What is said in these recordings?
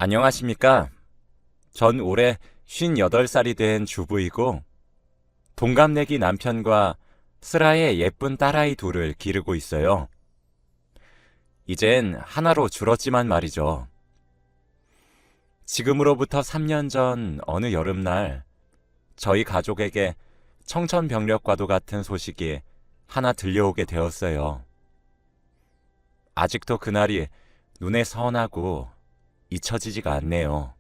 안녕하십니까? 전 올해 58살이 된 주부이고 동갑내기 남편과 슬아의 예쁜 딸아이 둘을 기르고 있어요. 이젠 하나로 줄었지만 말이죠. 지금으로부터 3년 전 어느 여름날 저희 가족에게 청천벽력과도 같은 소식이 하나 들려오게 되었어요. 아직도 그날이 눈에 선하고 잊혀지지가 않네요.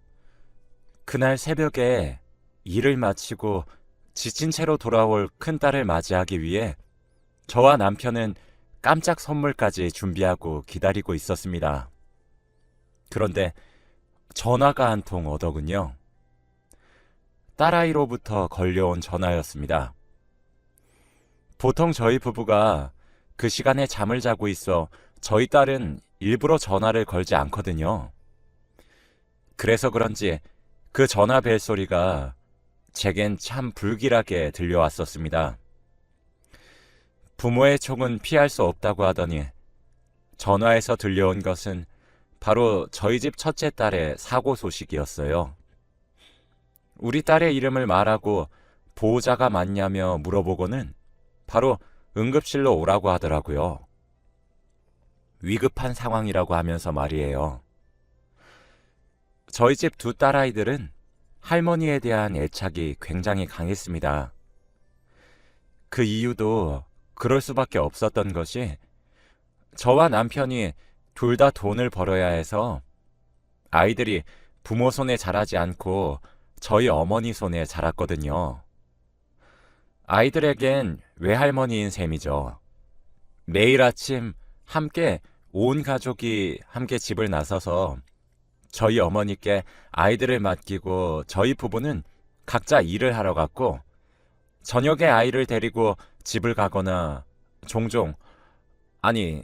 그날 새벽에 일을 마치고 지친 채로 돌아올 큰딸을 맞이하기 위해 저와 남편은 깜짝 선물까지 준비하고 기다리고 있었습니다. 그런데 전화가 한 통 오더군요. 딸아이로부터 걸려온 전화였습니다. 보통 저희 부부가 그 시간에 잠을 자고 있어 저희 딸은 일부러 전화를 걸지 않거든요. 그래서 그런지 그 전화 벨 소리가 제겐 참 불길하게 들려왔었습니다. 부모의 촉은 피할 수 없다고 하더니 전화에서 들려온 것은 바로 저희 집 첫째 딸의 사고 소식이었어요. 우리 딸의 이름을 말하고 보호자가 맞냐며 물어보고는 바로 응급실로 오라고 하더라고요. 위급한 상황이라고 하면서 말이에요. 저희 집 두 딸아이들은 할머니에 대한 애착이 굉장히 강했습니다. 그 이유도 그럴 수밖에 없었던 것이 저와 남편이 둘 다 돈을 벌어야 해서 아이들이 부모 손에 자라지 않고 저희 어머니 손에 자랐거든요. 아이들에겐 외할머니인 셈이죠. 매일 아침 함께 온 가족이 함께 집을 나서서 저희 어머니께 아이들을 맡기고 저희 부부는 각자 일을 하러 갔고 저녁에 아이를 데리고 집을 가거나 종종, 아니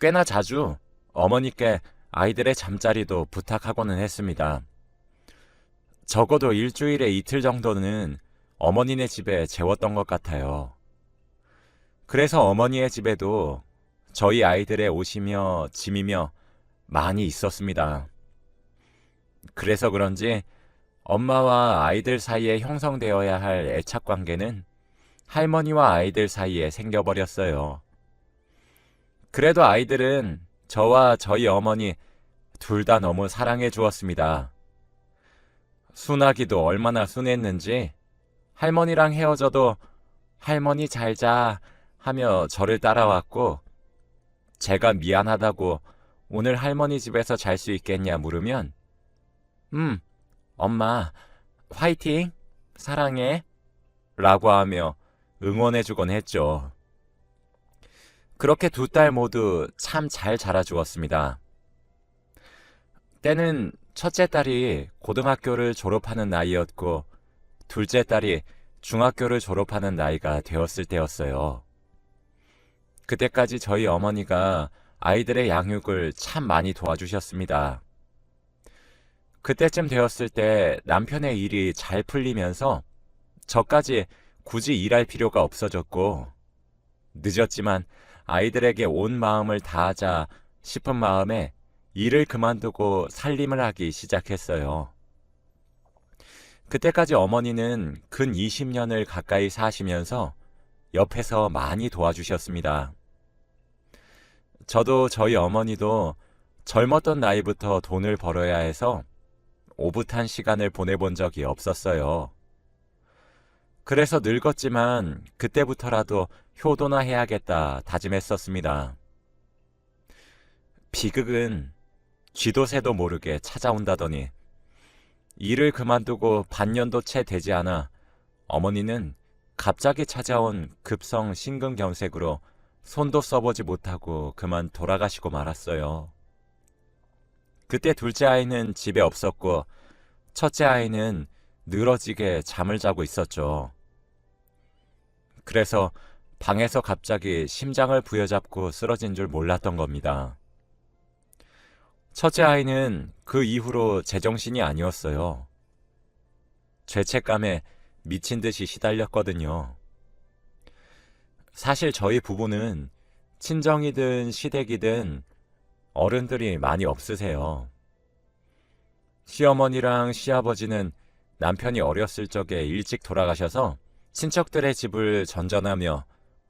꽤나 자주 어머니께 아이들의 잠자리도 부탁하고는 했습니다. 적어도 일주일에 이틀 정도는 어머니네 집에 재웠던 것 같아요. 그래서 어머니의 집에도 저희 아이들의 옷이며 짐이며 많이 있었습니다. 그래서 그런지 엄마와 아이들 사이에 형성되어야 할 애착 관계는 할머니와 아이들 사이에 생겨버렸어요. 그래도 아이들은 저와 저희 어머니 둘 다 너무 사랑해 주었습니다. 순하기도 얼마나 순했는지 할머니랑 헤어져도 할머니 잘 자 하며 저를 따라왔고 제가 미안하다고 오늘 할머니 집에서 잘 수 있겠냐 물으면 엄마 화이팅 사랑해 라고 하며 응원해주곤 했죠. 그렇게 두 딸 모두 참 잘 자라주었습니다. 때는 첫째 딸이 고등학교를 졸업하는 나이였고 둘째 딸이 중학교를 졸업하는 나이가 되었을 때였어요. 그때까지 저희 어머니가 아이들의 양육을 참 많이 도와주셨습니다. 그때쯤 되었을 때 남편의 일이 잘 풀리면서 저까지 굳이 일할 필요가 없어졌고 늦었지만 아이들에게 온 마음을 다하자 싶은 마음에 일을 그만두고 살림을 하기 시작했어요. 그때까지 어머니는 근 20년을 가까이 사시면서 옆에서 많이 도와주셨습니다. 저도 저희 어머니도 젊었던 나이부터 돈을 벌어야 해서 오붓한 시간을 보내본 적이 없었어요. 그래서 늙었지만 그때부터라도 효도나 해야겠다 다짐했었습니다. 비극은 쥐도 새도 모르게 찾아온다더니 일을 그만두고 반년도 채 되지 않아 어머니는 갑자기 찾아온 급성 심근경색으로 손도 써보지 못하고 그만 돌아가시고 말았어요. 그때 둘째 아이는 집에 없었고 첫째 아이는 늘어지게 잠을 자고 있었죠. 그래서 방에서 갑자기 심장을 부여잡고 쓰러진 줄 몰랐던 겁니다. 첫째 아이는 그 이후로 제정신이 아니었어요. 죄책감에 미친 듯이 시달렸거든요. 사실 저희 부부는 친정이든 시댁이든 어른들이 많이 없으세요. 시어머니랑 시아버지는 남편이 어렸을 적에 일찍 돌아가셔서 친척들의 집을 전전하며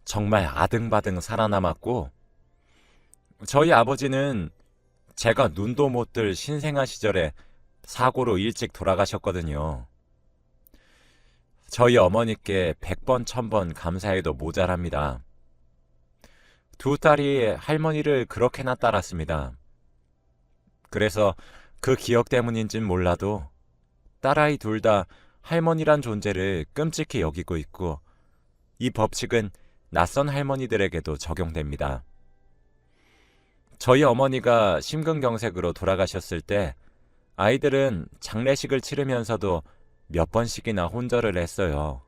정말 아등바등 살아남았고, 저희 아버지는 제가 눈도 못 뜰 신생아 시절에 사고로 일찍 돌아가셨거든요. 저희 어머니께 100번, 1000번 감사해도 모자랍니다. 두 딸이 할머니를 그렇게나 따랐습니다. 그래서 그 기억 때문인진 몰라도 딸아이 둘 다 할머니란 존재를 끔찍히 여기고 있고, 이 법칙은 낯선 할머니들에게도 적용됩니다. 저희 어머니가 심근경색으로 돌아가셨을 때 아이들은 장례식을 치르면서도 몇 번씩이나 혼절을 했어요.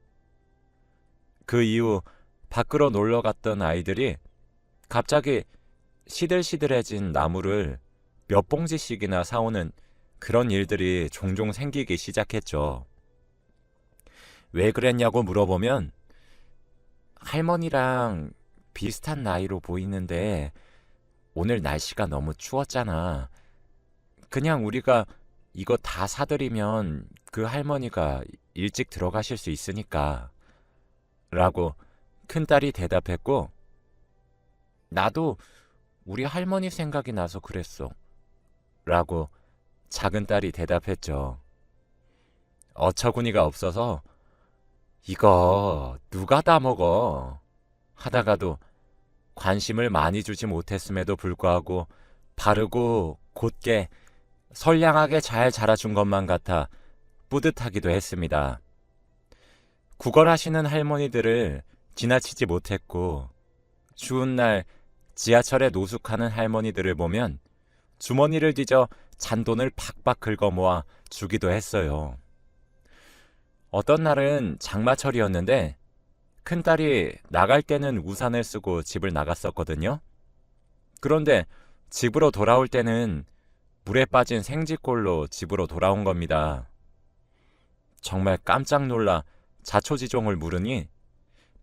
그 이후 밖으로 놀러 갔던 아이들이 갑자기 시들시들해진 나무를 몇 봉지씩이나 사오는 그런 일들이 종종 생기기 시작했죠. 왜 그랬냐고 물어보면 할머니랑 비슷한 나이로 보이는데 오늘 날씨가 너무 추웠잖아. 그냥 우리가 이거 다 사드리면 그 할머니가 일찍 들어가실 수 있으니까. 라고 큰딸이 대답했고, 나도 우리 할머니 생각이 나서 그랬어. 라고 작은딸이 대답했죠. 어처구니가 없어서 이거 누가 다 먹어? 하다가도 관심을 많이 주지 못했음에도 불구하고 바르고 곧게 선량하게 잘 자라준 것만 같아 뿌듯하기도 했습니다. 구걸하시는 할머니들을 지나치지 못했고, 추운 날 지하철에 노숙하는 할머니들을 보면 주머니를 뒤져 잔돈을 팍팍 긁어 모아 주기도 했어요. 어떤 날은 장마철이었는데 큰딸이 나갈 때는 우산을 쓰고 집을 나갔었거든요. 그런데 집으로 돌아올 때는 물에 빠진 생쥐꼴로 집으로 돌아온 겁니다. 정말 깜짝 놀라 자초지종을 물으니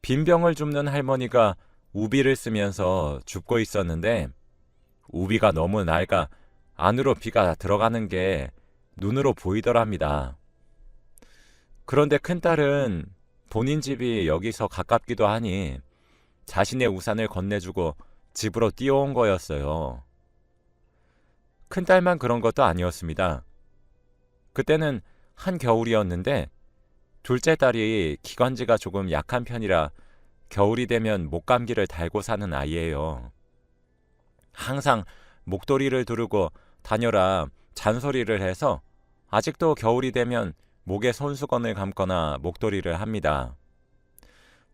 빈병을 줍는 할머니가 우비를 쓰면서 줍고 있었는데 우비가 너무 낡아 안으로 비가 들어가는 게 눈으로 보이더랍니다. 그런데 큰딸은 본인 집이 여기서 가깝기도 하니 자신의 우산을 건네주고 집으로 뛰어온 거였어요. 큰딸만 그런 것도 아니었습니다. 그때는 한겨울이었는데 둘째 딸이 기관지가 조금 약한 편이라 겨울이 되면 목감기를 달고 사는 아이예요. 항상 목도리를 두르고 다녀라 잔소리를 해서 아직도 겨울이 되면 목에 손수건을 감거나 목도리를 합니다.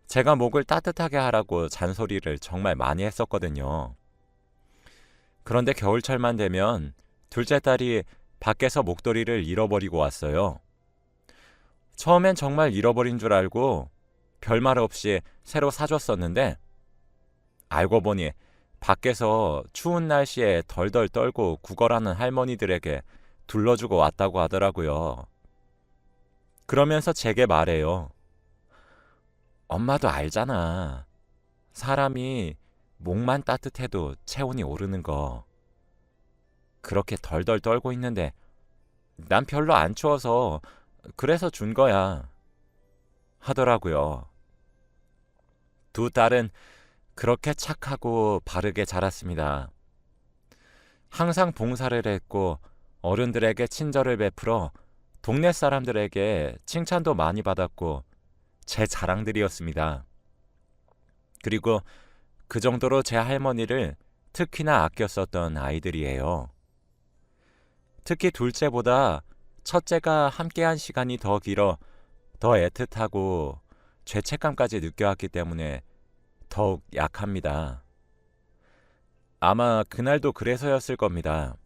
제가 목을 따뜻하게 하라고 잔소리를 정말 많이 했었거든요. 그런데 겨울철만 되면 둘째 딸이 밖에서 목도리를 잃어버리고 왔어요. 처음엔 정말 잃어버린 줄 알고 별말 없이 새로 사줬었는데 알고 보니 밖에서 추운 날씨에 덜덜 떨고 구걸하는 할머니들에게 둘러주고 왔다고 하더라고요. 그러면서 제게 말해요. 엄마도 알잖아. 사람이 목만 따뜻해도 체온이 오르는 거. 그렇게 덜덜 떨고 있는데 난 별로 안 추워서 그래서 준 거야. 하더라고요. 두 딸은 그렇게 착하고 바르게 자랐습니다. 항상 봉사를 했고 어른들에게 친절을 베풀어 동네 사람들에게 칭찬도 많이 받았고 제 자랑들이었습니다. 그리고 그 정도로 제 할머니를 특히나 아껴 썼던 아이들이에요. 특히 둘째보다 첫째가 함께한 시간이 더 길어 더 애틋하고 죄책감까지 느껴왔기 때문에 더욱 약합니다. 아마 그날도 그래서였을 겁니다.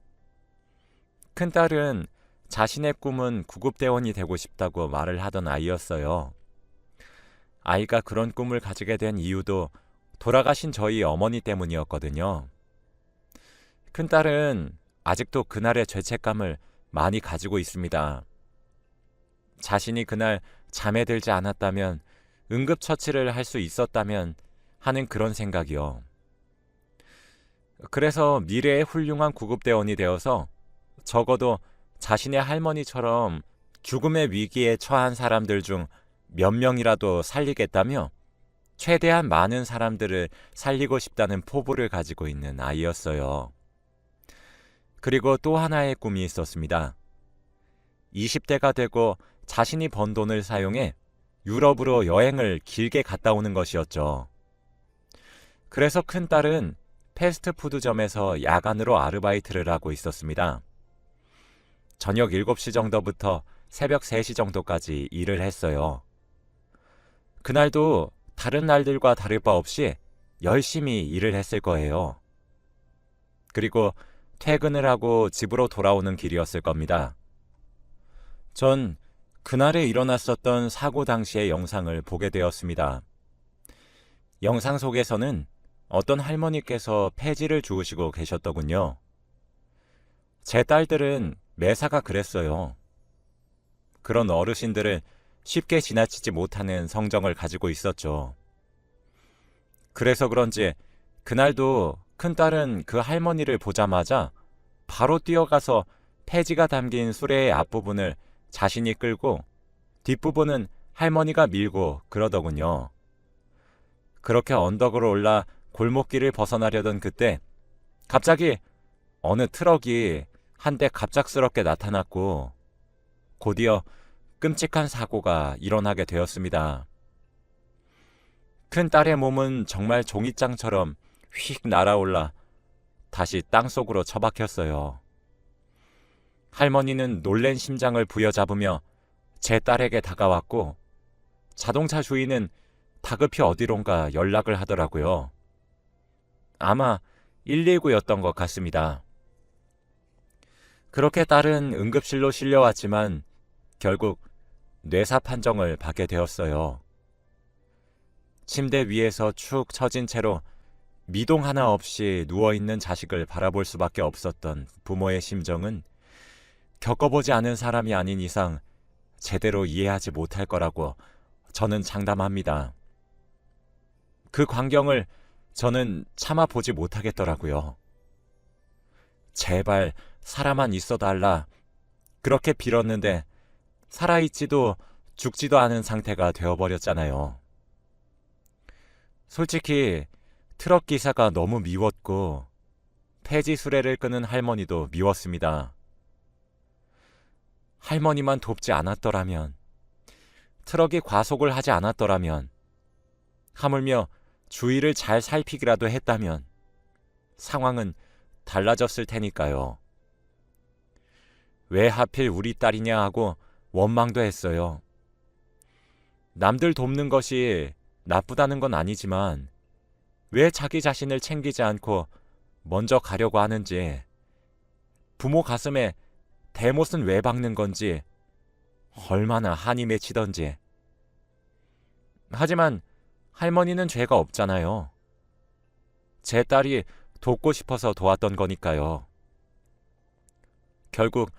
큰딸은 자신의 꿈은 구급대원이 되고 싶다고 말을 하던 아이였어요. 아이가 그런 꿈을 가지게 된 이유도 돌아가신 저희 어머니 때문이었거든요. 큰딸은 아직도 그날의 죄책감을 많이 가지고 있습니다. 자신이 그날 잠에 들지 않았다면, 응급처치를 할 수 있었다면 하는 그런 생각이요. 그래서 미래의 훌륭한 구급대원이 되어서 적어도 자신의 할머니처럼 죽음의 위기에 처한 사람들 중 몇 명이라도 살리겠다며 최대한 많은 사람들을 살리고 싶다는 포부를 가지고 있는 아이였어요. 그리고 또 하나의 꿈이 있었습니다. 20대가 되고 자신이 번 돈을 사용해 유럽으로 여행을 길게 갔다 오는 것이었죠. 그래서 큰딸은 패스트푸드점에서 야간으로 아르바이트를 하고 있었습니다. 저녁 7시 정도부터 새벽 3시 정도까지 일을 했어요. 그날도 다른 날들과 다를 바 없이 열심히 일을 했을 거예요. 그리고 퇴근을 하고 집으로 돌아오는 길이었을 겁니다. 전 그날에 일어났었던 사고 당시의 영상을 보게 되었습니다. 영상 속에서는 어떤 할머니께서 폐지를 주우시고 계셨더군요. 제 딸들은 매사가 그랬어요. 그런 어르신들을 쉽게 지나치지 못하는 성정을 가지고 있었죠. 그래서 그런지 그날도 큰딸은 그 할머니를 보자마자 바로 뛰어가서 폐지가 담긴 수레의 앞부분을 자신이 끌고 뒷부분은 할머니가 밀고 그러더군요. 그렇게 언덕으로 올라 골목길을 벗어나려던 그때 갑자기 어느 트럭이 한 대 갑작스럽게 나타났고 곧이어 끔찍한 사고가 일어나게 되었습니다. 큰 딸의 몸은 정말 종이장처럼 휙 날아올라 다시 땅속으로 처박혔어요. 할머니는 놀란 심장을 부여잡으며 제 딸에게 다가왔고 자동차 주인은 다급히 어디론가 연락을 하더라고요. 아마 119였던 것 같습니다. 그렇게 딸은 응급실로 실려왔지만 결국 뇌사 판정을 받게 되었어요. 침대 위에서 축 처진 채로 미동 하나 없이 누워있는 자식을 바라볼 수밖에 없었던 부모의 심정은 겪어보지 않은 사람이 아닌 이상 제대로 이해하지 못할 거라고 저는 장담합니다. 그 광경을 저는 참아보지 못하겠더라고요. 제발 살아만 있어달라. 그렇게 빌었는데 살아있지도 죽지도 않은 상태가 되어버렸잖아요. 솔직히 트럭 기사가 너무 미웠고 폐지 수레를 끄는 할머니도 미웠습니다. 할머니만 돕지 않았더라면, 트럭이 과속을 하지 않았더라면, 하물며 주위를 잘 살피기라도 했다면 상황은 달라졌을 테니까요. 왜 하필 우리 딸이냐 하고 원망도 했어요. 남들 돕는 것이 나쁘다는 건 아니지만 왜 자기 자신을 챙기지 않고 먼저 가려고 하는지, 부모 가슴에 대못은 왜 박는 건지 얼마나 한이 맺히던지. 하지만 할머니는 죄가 없잖아요. 제 딸이 돕고 싶어서 도왔던 거니까요. 결국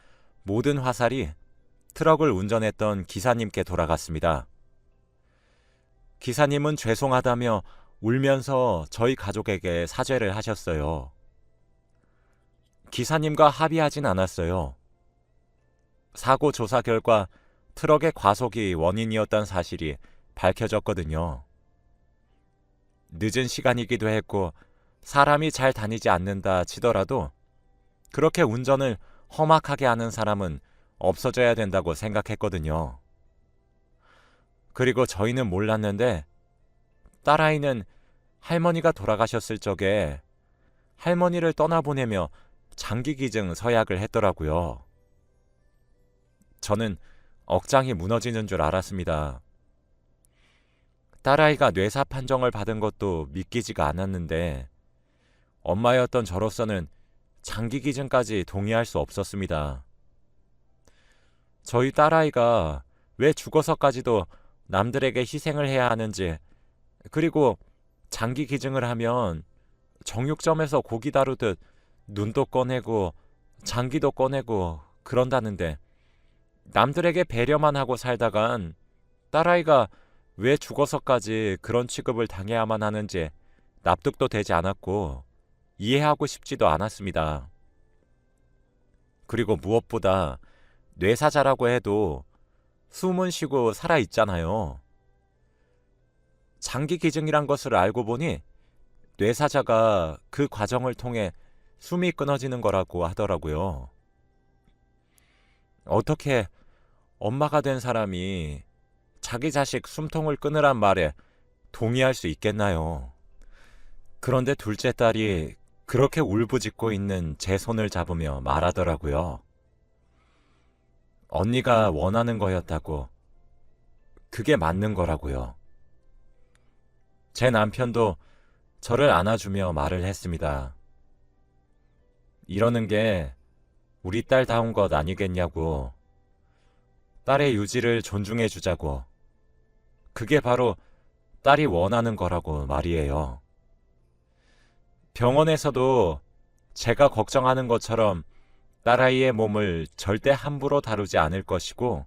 모든 화살이 트럭을 운전했던 기사님께 돌아갔습니다. 기사님은 죄송하다며 울면서 저희 가족에게 사죄를 하셨어요. 기사님과 합의하진 않았어요. 사고 조사 결과 트럭의 과속이 원인이었던 사실이 밝혀졌거든요. 늦은 시간이기도 했고 사람이 잘 다니지 않는다 치더라도 그렇게 운전을 험악하게 하는 사람은 없어져야 된다고 생각했거든요. 그리고 저희는 몰랐는데 딸아이는 할머니가 돌아가셨을 적에 할머니를 떠나보내며 장기기증 서약을 했더라고요. 저는 억장이 무너지는 줄 알았습니다. 딸아이가 뇌사 판정을 받은 것도 믿기지가 않았는데 엄마였던 저로서는 장기기증까지 동의할 수 없었습니다. 저희 딸아이가 왜 죽어서까지도 남들에게 희생을 해야 하는지, 그리고 장기기증을 하면 정육점에서 고기 다루듯 눈도 꺼내고 장기도 꺼내고 그런다는데 남들에게 배려만 하고 살다간 딸아이가 왜 죽어서까지 그런 취급을 당해야만 하는지 납득도 되지 않았고 이해하고 싶지도 않았습니다. 그리고 무엇보다 뇌사자라고 해도 숨은 쉬고 살아있잖아요. 장기 기증이란 것을 알고 보니 뇌사자가 그 과정을 통해 숨이 끊어지는 거라고 하더라고요. 어떻게 엄마가 된 사람이 자기 자식 숨통을 끊으란 말에 동의할 수 있겠나요? 그런데 둘째 딸이 그렇게 울부짖고 있는 제 손을 잡으며 말하더라고요. 언니가 원하는 거였다고. 그게 맞는 거라고요. 제 남편도 저를 안아주며 말을 했습니다. 이러는 게 우리 딸다운 것 아니겠냐고. 딸의 유지를 존중해 주자고. 그게 바로 딸이 원하는 거라고 말이에요. 병원에서도 제가 걱정하는 것처럼 딸아이의 몸을 절대 함부로 다루지 않을 것이고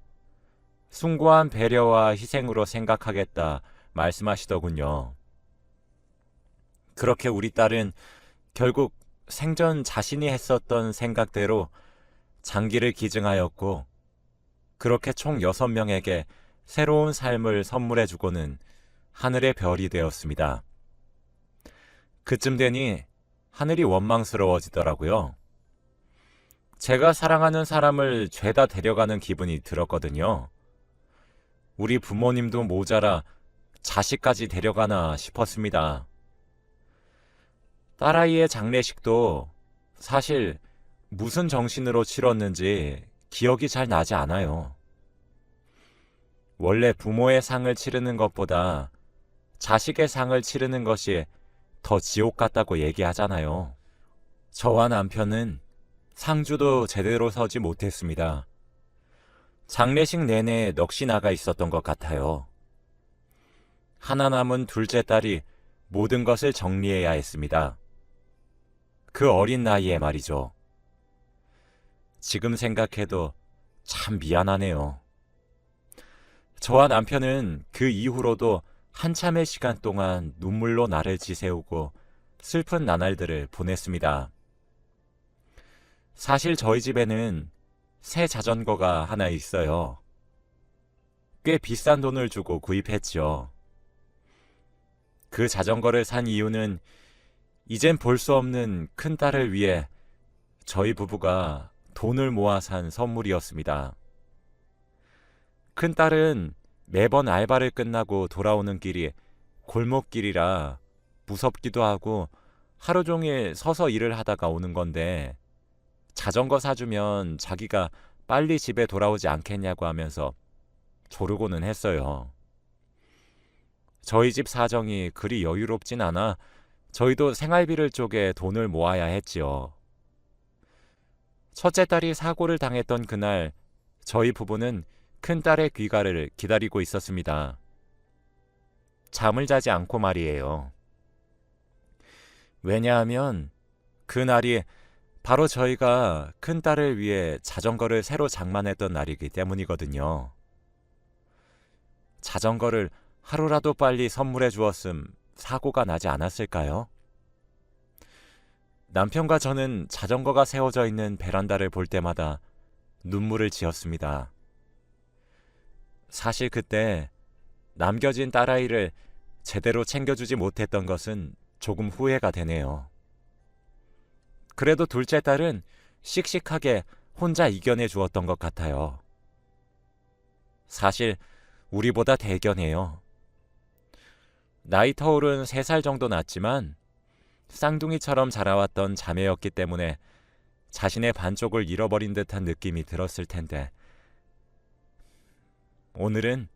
숭고한 배려와 희생으로 생각하겠다 말씀하시더군요. 그렇게 우리 딸은 결국 생전 자신이 했었던 생각대로 장기를 기증하였고 그렇게 총 6명에게 새로운 삶을 선물해주고는 하늘의 별이 되었습니다. 그쯤 되니 하늘이 원망스러워지더라고요. 제가 사랑하는 사람을 죄다 데려가는 기분이 들었거든요. 우리 부모님도 모자라 자식까지 데려가나 싶었습니다. 딸아이의 장례식도 사실 무슨 정신으로 치렀는지 기억이 잘 나지 않아요. 원래 부모의 상을 치르는 것보다 자식의 상을 치르는 것이 더 지옥 같다고 얘기하잖아요. 저와 남편은 상주도 제대로 서지 못했습니다. 장례식 내내 넋이 나가 있었던 것 같아요. 하나 남은 둘째 딸이 모든 것을 정리해야 했습니다. 그 어린 나이에 말이죠. 지금 생각해도 참 미안하네요. 저와 남편은 그 이후로도 한참의 시간 동안 눈물로 나를 지새우고 슬픈 나날들을 보냈습니다. 사실 저희 집에는 새 자전거가 하나 있어요. 꽤 비싼 돈을 주고 구입했죠. 그 자전거를 산 이유는 이젠 볼 수 없는 큰딸을 위해 저희 부부가 돈을 모아 산 선물이었습니다. 큰딸은 매번 알바를 끝나고 돌아오는 길이 골목길이라 무섭기도 하고 하루 종일 서서 일을 하다가 오는 건데 자전거 사주면 자기가 빨리 집에 돌아오지 않겠냐고 하면서 조르고는 했어요. 저희 집 사정이 그리 여유롭진 않아 저희도 생활비를 쪼개 돈을 모아야 했지요. 첫째 딸이 사고를 당했던 그날 저희 부부는 큰딸의 귀가를 기다리고 있었습니다. 잠을 자지 않고 말이에요. 왜냐하면 그날이 바로 저희가 큰딸을 위해 자전거를 새로 장만했던 날이기 때문이거든요. 자전거를 하루라도 빨리 선물해 주었음 사고가 나지 않았을까요? 남편과 저는 자전거가 세워져 있는 베란다를 볼 때마다 눈물을 지었습니다. 사실 그때 남겨진 딸아이를 제대로 챙겨주지 못했던 것은 조금 후회가 되네요. 그래도 둘째 딸은 씩씩하게 혼자 이겨내 주었던 것 같아요. 사실 우리보다 대견해요. 나이 터울은 3살 정도 났지만 쌍둥이처럼 자라왔던 자매였기 때문에 자신의 반쪽을 잃어버린 듯한 느낌이 들었을 텐데 오늘은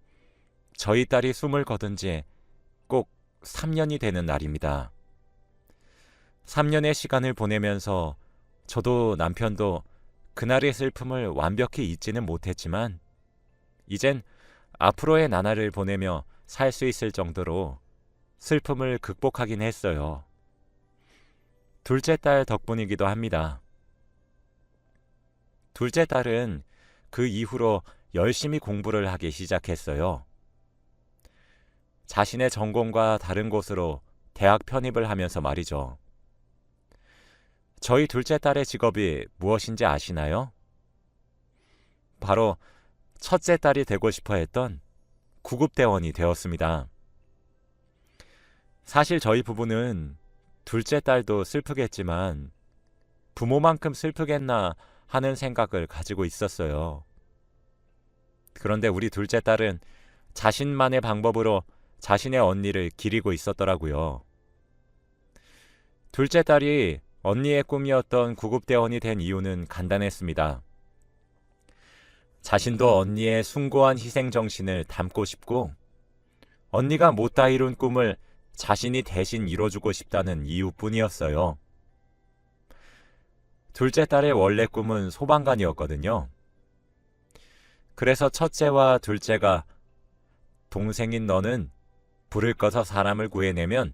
저희 딸이 숨을 거둔 지 꼭 3년이 되는 날입니다. 3년의 시간을 보내면서 저도 남편도 그날의 슬픔을 완벽히 잊지는 못했지만 이젠 앞으로의 나날을 보내며 살 수 있을 정도로 슬픔을 극복하긴 했어요. 둘째 딸 덕분이기도 합니다. 둘째 딸은 그 이후로 열심히 공부를 하기 시작했어요. 자신의 전공과 다른 곳으로 대학 편입을 하면서 말이죠. 저희 둘째 딸의 직업이 무엇인지 아시나요? 바로 첫째 딸이 되고 싶어 했던 구급대원이 되었습니다. 사실 저희 부부는 둘째 딸도 슬프겠지만 부모만큼 슬프겠나 하는 생각을 가지고 있었어요. 그런데 우리 둘째 딸은 자신만의 방법으로 자신의 언니를 기리고 있었더라고요. 둘째 딸이 언니의 꿈이었던 구급대원이 된 이유는 간단했습니다. 자신도 언니의 숭고한 희생정신을 담고 싶고 언니가 못다 이룬 꿈을 자신이 대신 이뤄주고 싶다는 이유뿐이었어요. 둘째 딸의 원래 꿈은 소방관이었거든요. 그래서 첫째와 둘째가 동생인 너는 불을 꺼서 사람을 구해내면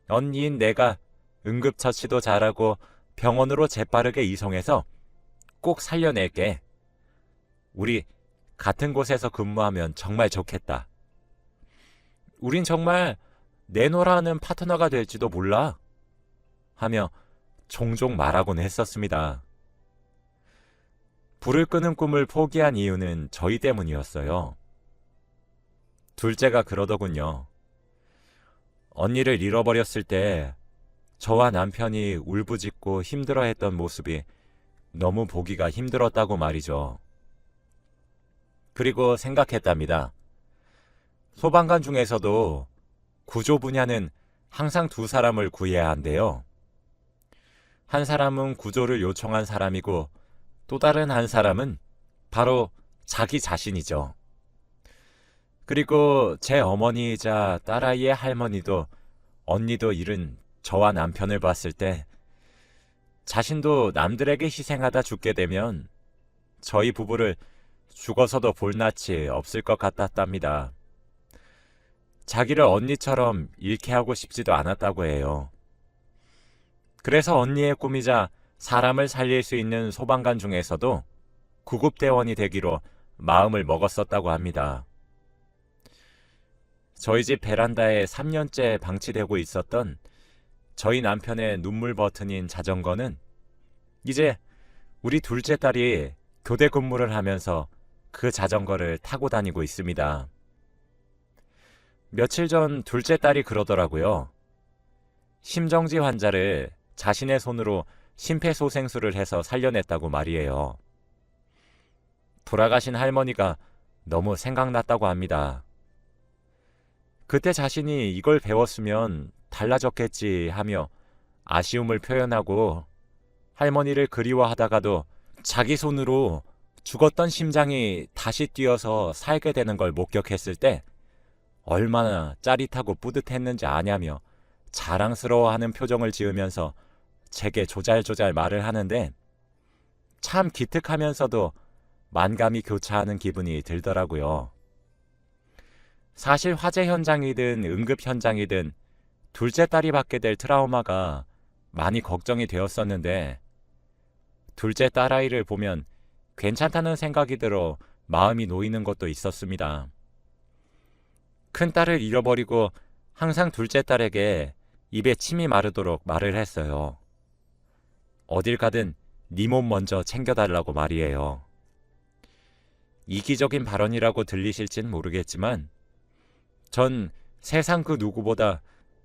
언니인 내가 응급처치도 잘하고 병원으로 재빠르게 이송해서 꼭 살려낼게. 우리 같은 곳에서 근무하면 정말 좋겠다. 우린 정말 내노라는 파트너가 될지도 몰라. 하며 종종 말하곤 했었습니다. 불을 끄는 꿈을 포기한 이유는 저희 때문이었어요. 둘째가 그러더군요. 언니를 잃어버렸을 때 저와 남편이 울부짖고 힘들어했던 모습이 너무 보기가 힘들었다고 말이죠. 그리고 생각했답니다. 소방관 중에서도 구조 분야는 항상 두 사람을 구해야 한대요. 한 사람은 구조를 요청한 사람이고 또 다른 한 사람은 바로 자기 자신이죠. 그리고 제 어머니이자 딸아이의 할머니도 언니도 잃은 저와 남편을 봤을 때 자신도 남들에게 희생하다 죽게 되면 저희 부부를 죽어서도 볼 낯이 없을 것 같았답니다. 자기를 언니처럼 잃게 하고 싶지도 않았다고 해요. 그래서 언니의 꿈이자 사람을 살릴 수 있는 소방관 중에서도 구급대원이 되기로 마음을 먹었었다고 합니다. 저희 집 베란다에 3년째 방치되고 있었던 저희 남편의 눈물 버튼인 자전거는 이제 우리 둘째 딸이 교대 근무를 하면서 그 자전거를 타고 다니고 있습니다. 며칠 전 둘째 딸이 그러더라고요. 심정지 환자를 자신의 손으로 심폐소생술을 해서 살려냈다고 말이에요. 돌아가신 할머니가 너무 생각났다고 합니다. 그때 자신이 이걸 배웠으면 달라졌겠지 하며 아쉬움을 표현하고 할머니를 그리워하다가도 자기 손으로 죽었던 심장이 다시 뛰어서 살게 되는 걸 목격했을 때 얼마나 짜릿하고 뿌듯했는지 아냐며 자랑스러워하는 표정을 지으면서 제게 조잘조잘 말을 하는데 참 기특하면서도 만감이 교차하는 기분이 들더라고요. 사실 화재 현장이든 응급 현장이든 둘째 딸이 받게 될 트라우마가 많이 걱정이 되었었는데 둘째 딸아이를 보면 괜찮다는 생각이 들어 마음이 놓이는 것도 있었습니다. 큰 딸을 잃어버리고 항상 둘째 딸에게 입에 침이 마르도록 말을 했어요. 어딜 가든 네 몸 먼저 챙겨달라고 말이에요. 이기적인 발언이라고 들리실진 모르겠지만 전 세상 그 누구보다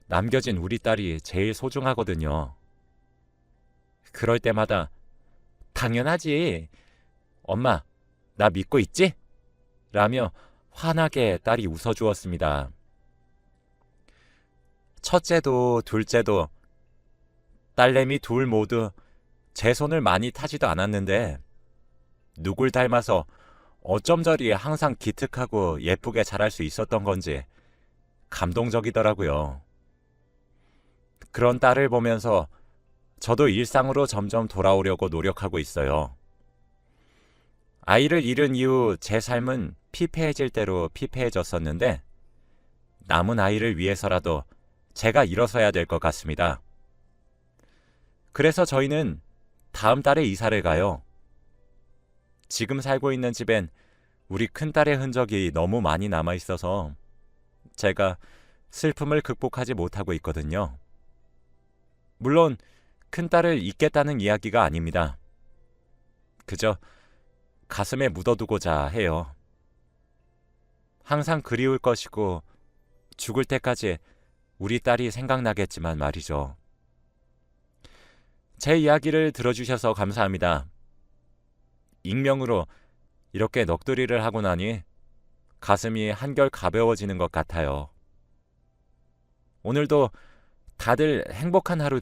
남겨진 우리 딸이 제일 소중하거든요. 그럴 때마다 당연하지. 엄마, 나 믿고 있지? 라며 환하게 딸이 웃어주었습니다. 첫째도 둘째도 딸내미 둘 모두 제 손을 많이 타지도 않았는데 누굴 닮아서 어쩜 저리 항상 기특하고 예쁘게 자랄 수 있었던 건지 감동적이더라고요. 그런 딸을 보면서 저도 일상으로 점점 돌아오려고 노력하고 있어요. 아이를 잃은 이후 제 삶은 피폐해질 대로 피폐해졌었는데 남은 아이를 위해서라도 제가 일어서야 될 것 같습니다. 그래서 저희는 다음 달에 이사를 가요. 지금 살고 있는 집엔 우리 큰딸의 흔적이 너무 많이 남아있어서 제가 슬픔을 극복하지 못하고 있거든요. 물론 큰딸을 잊겠다는 이야기가 아닙니다. 그저 가슴에 묻어두고자 해요. 항상 그리울 것이고 죽을 때까지 우리 딸이 생각나겠지만 말이죠. 제 이야기를 들어주셔서 감사합니다. 익명으로 이렇게 넋두리를 하고 나니 가슴이 한결 가벼워지는 것 같아요. 오늘도 다들 행복한 하루